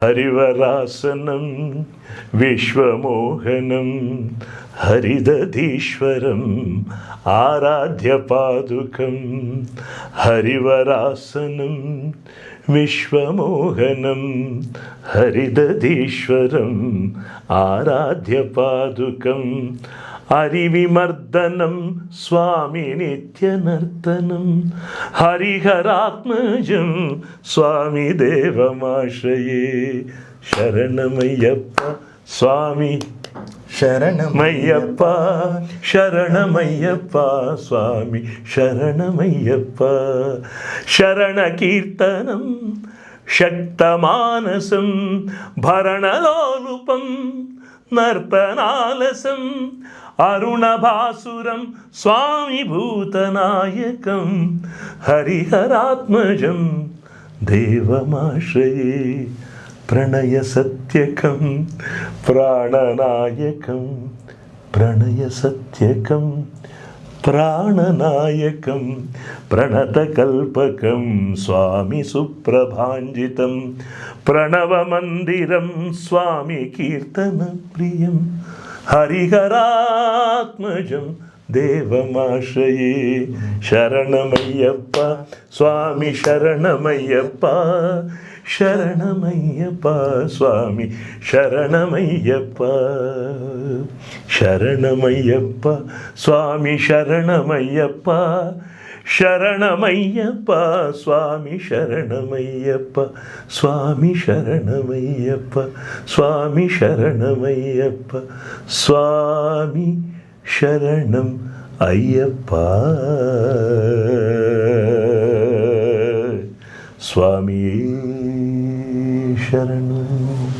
హరివరాసనం విశ్వమోహనం హరిదధీశ్వరం ఆరాధ్యపాదుకం. హరివరాసనం విశ్వమోహనం హరిదధీశ్వరం ఆరాధ్యపాదుకం. హరివిమర్దనం స్వామి నిత్యనర్తనం హరిహరాత్మజం స్వామి దేవమాశ్రయే. శరణమయ్యప్ప స్వామి శరణమయ్యప్ప శరణమయ్యప్ప స్వామి శరణమయ్యప్ప. శరణ కీర్తనం శక్తమానసం భరణలోలుపం నర్తనాలసం అరుణభాసురం స్వామి భూతనాయకం హరిహరాత్మజం దేవమాశ్రయే. ప్రణయ సత్యకం ప్రాణనాయకం ప్రణయ సత్యకం ప్రాణనాయకం ప్రణతకల్పకం స్వామి సుప్రభాంజితం. ప్రణవమందిరం స్వామి కీర్తన ప్రియం హరిహరాత్మజం దేవమాశ్రయే. శరణమయ్యప్ప స్వామి శరణమయ్యప్ప శరణమయ్యప్ప స్వామి శరణమయ్యప్ప. శరణమయ్యప్ప స్వామి శరణమయ్యప్ప శరణమయ్యప్ప స్వామి శరణమయ్యప్ప స్వామి శరణమయ్యప్ప స్వామి శరణమయ్యప్ప స్వామి శరణం అయ్యప్ప. స్వామి శరణం.